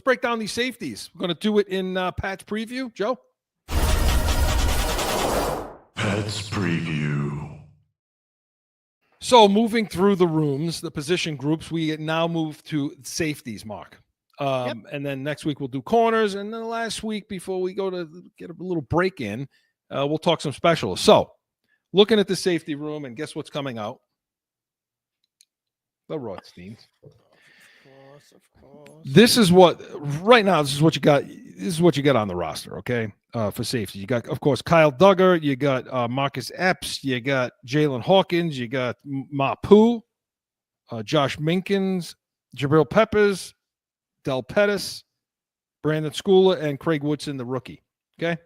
break down these safeties. We're going to do it in Pat's preview. Joe? Pat's preview. So moving through the rooms, the position groups, we now move to safeties, Mark. And then next week we'll do corners. And then the last week before we go to get a little break in, we'll talk some specialists. So looking at the safety room, and guess what's coming out? The Rothsteins. Of course. This is what right now. This is what you got. This is what you got on the roster. Okay, for safety, you got, of course, Kyle Duggar. You got Marcus Epps. You got Jalen Hawkins. You got Mapu, Josh Minkins, Jabril Peppers, Del Pettis, Brandon Schooler, and Craig Woodson, the rookie. Okay,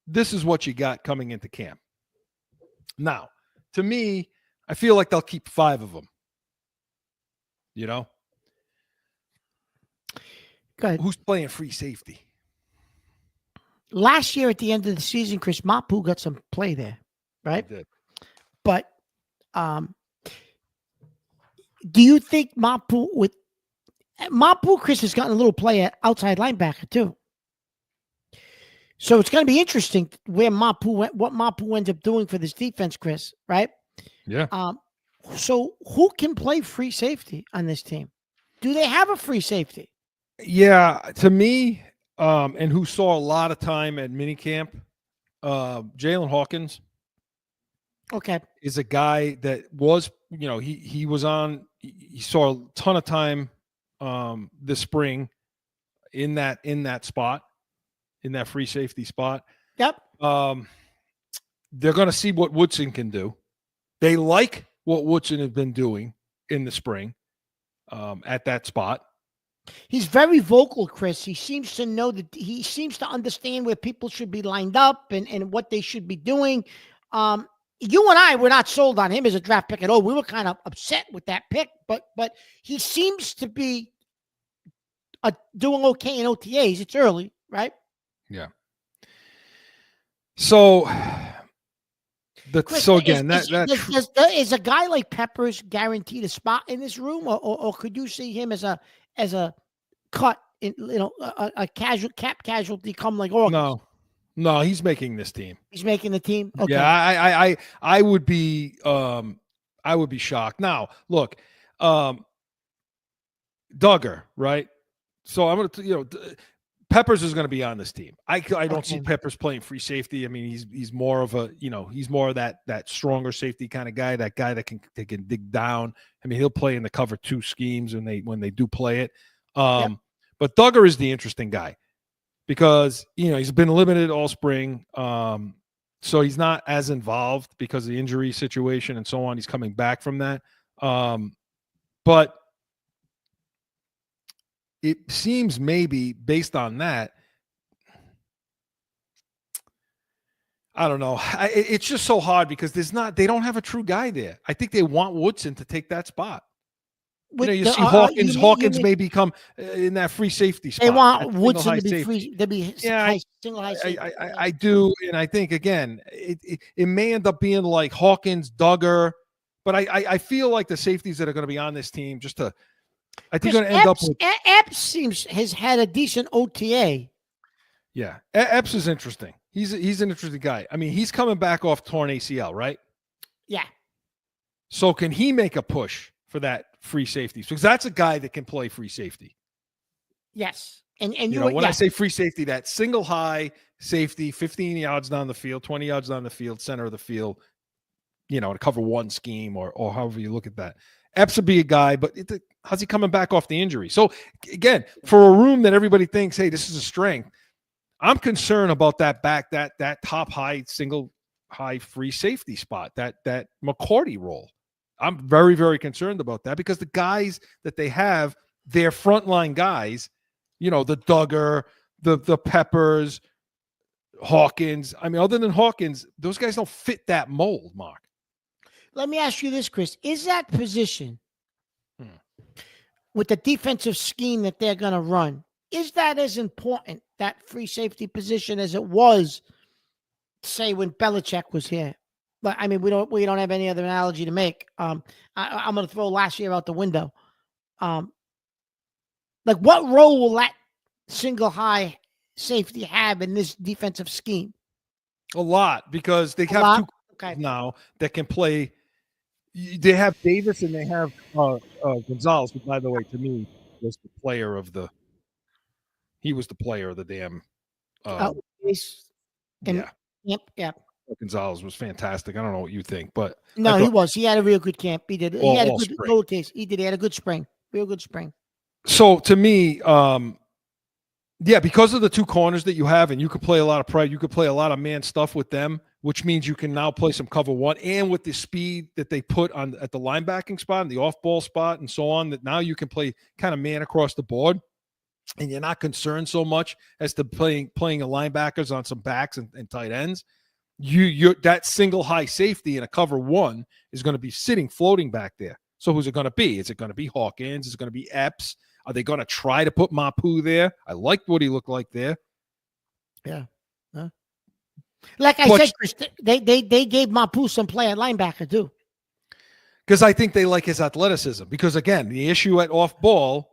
this is what you got coming into camp. Now, to me, I feel like they'll keep 5 of them. You know, who's playing free safety? Last year at the end of the season, Chris Mapu got some play there, right? He did. But do you think Mapu, Chris, has gotten a little play at outside linebacker too? So it's going to be interesting where what Mapu ends up doing for this defense, Chris, right? Yeah. So who can play free safety on this team? Do they have a free safety? Yeah, to me, and who saw a lot of time at mini camp, Jalen Hawkins. Okay. Is a guy that was, he was on, he saw a ton of time this spring in that spot, in that free safety spot. Yep. They're going to see what Woodson can do. They like what Woodson has been doing in the spring at that spot. He's very vocal, Chris. He seems to know that he seems to understand where people should be lined up and what they should be doing. You and I were not sold on him as a draft pick at all. We were kind of upset with that pick, but he seems to be doing okay in OTAs. It's early, right? Yeah. So, Chris, is a guy like Peppers guaranteed a spot in this room, or could you see him as a cut in, a casual cap casualty come like August? No, he's making this team. He's making the team. Okay. Yeah, I would be shocked. Now, look, Duggar, right? So I'm gonna, Peppers is going to be on this team. I don't see Peppers playing free safety. I mean, he's more of a, he's more of that stronger safety kind of guy, that guy that can dig down. I mean, he'll play in the cover 2 schemes when they do play it. But Duggar is the interesting guy because, he's been limited all spring. So he's not as involved because of the injury situation and so on. He's coming back from that. But it seems maybe based on that, I don't know. It's just so hard because they don't have a true guy there. I think they want Woodson to take that spot. See Hawkins. Hawkins may become in that free safety spot. They want Woodson to be free. To be single high safety. I do, and I think again, it may end up being like Hawkins, Duggar, but I feel like the safeties that are going to be on this team I think going to end up with Epps has had a decent OTA Yeah. Epps is interesting. He's an interesting guy. I mean, he's coming back off torn ACL, right? Yeah. So can he make a push for that free safety? Because that's a guy that can play free safety. Yes. And you know, when I say free safety, that single high safety, 15 yards down the field, 20 yards down the field, center of the field, you know, to cover one scheme or however you look at that. Epps would be a guy, but how's he coming back off the injury? So again, for a room that everybody thinks, hey, this is a strength, I'm concerned about that back, that top high single high free safety spot, that McCourty role. I'm very, very concerned about that because the guys that they have, they're frontline guys, you know, the Duggar, the Peppers, Hawkins. I mean, other than Hawkins, those guys don't fit that mold, Mark. Let me ask you this, Chris. Is that position with the defensive scheme that they're going to run, is that as important, that free safety position, as it was, say, when Belichick was here? But I mean, we don't have any other analogy to make. I'm going to throw last year out the window. Like, what role will that single high safety have in this defensive scheme? A lot, because they have two now that can play. They have Davis and they have Gonzalez, who, by the way, to me, was the player of the. He was the player of the damn. Yeah. Gonzalez was fantastic. I don't know what you think, but no, he was. He had a real good camp. He did. He had a good lower case. He did. He had a good spring. Real good spring. So to me, yeah, because of the two corners that you have, and you could play a lot of pride, you could play a lot of man stuff with them, which means you can now play some cover one, and with the speed that they put on at the linebacking spot and the off-ball spot and so on, that now you can play kind of man across the board, and you're not concerned so much as to playing a linebackers on some backs and tight ends. You that single high safety in a cover one is going to be floating back there. So who's it going to be? Is it going to be Hawkins? Is it going to be Epps? Are they going to try to put Mapu there? I liked what he looked like there. Yeah. Huh? Like I said, Chris, they gave Mapu some play at linebacker too. Because I think they like his athleticism. Because again, the issue at off ball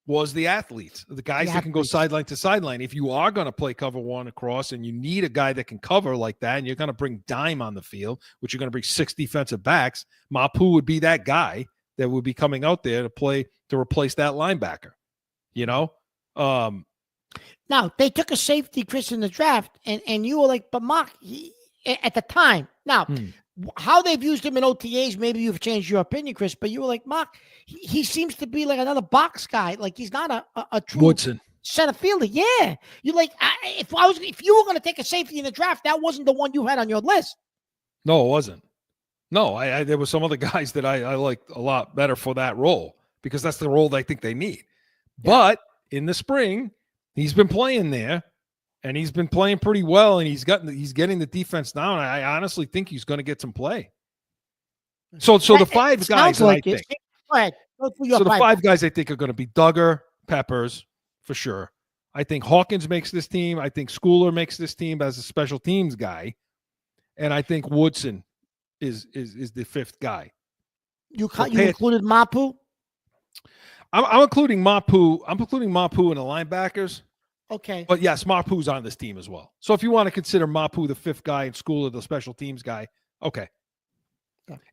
was the athletes, the guys that can go sideline to sideline. If you are going to play cover one across and you need a guy that can cover like that, and you're going to bring dime on the field, which you're going to bring 6 defensive backs, Mapu would be that guy that would be coming out there to replace that linebacker, you know? Now, they took a safety, Chris, in the draft, and you were like, but Mark, at the time. Now, how they've used him in OTAs, maybe you've changed your opinion, Chris, but you were like, Mark, he seems to be like another box guy. Like, he's not a true Woodson center fielder. Yeah. You're like, if you were going to take a safety in the draft, that wasn't the one you had on your list. No, it wasn't. No, there were some other guys that I liked a lot better for that role, because that's the role that I think they need. Yeah. But in the spring, he's been playing there, and he's been playing pretty well, and he's getting the defense down. I honestly think he's going to get some play. So the five guys that I think. Go ahead. So the five guys I think are going to be Duggar, Peppers, for sure. I think Hawkins makes this team. I think Schooler makes this team as a special teams guy. And I think Woodson is the fifth guy. You included Mapu? I'm including Mapu. I'm including Mapu in the linebackers. Okay. But yes, Mapu's on this team as well. So if you want to consider Mapu the fifth guy and Schooler the special teams guy, okay.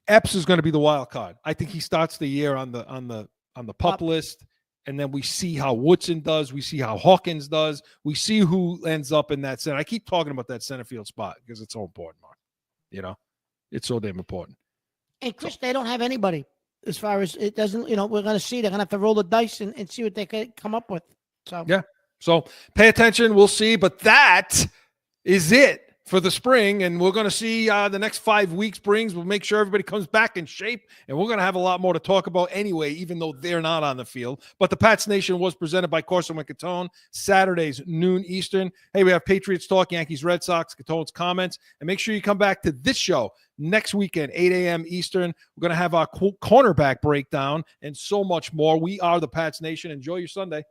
Epps is going to be the wild card. I think he starts the year on the pup list, and then we see how Woodson does. We see how Hawkins does. We see who ends up in that center. I keep talking about that center field spot because it's so important, Mark. You know, it's so damn important. And Chris, they don't have anybody as far as it doesn't. You know, we're going to see. They're going to have to roll the dice and see what they can come up with. So yeah. So pay attention. We'll see. But that is it for the spring, and we're going to see the next 5 weeks brings. We'll make sure everybody comes back in shape, and we're going to have a lot more to talk about anyway, even though they're not on the field. But the Pats Nation was presented by Corso and Catone, Saturdays, noon Eastern. Hey, we have Patriots Talk, Yankees, Red Sox, Catone's comments, and make sure you come back to this show next weekend, 8 a.m. Eastern. We're going to have our cornerback breakdown and so much more. We are the Pats Nation. Enjoy your Sunday.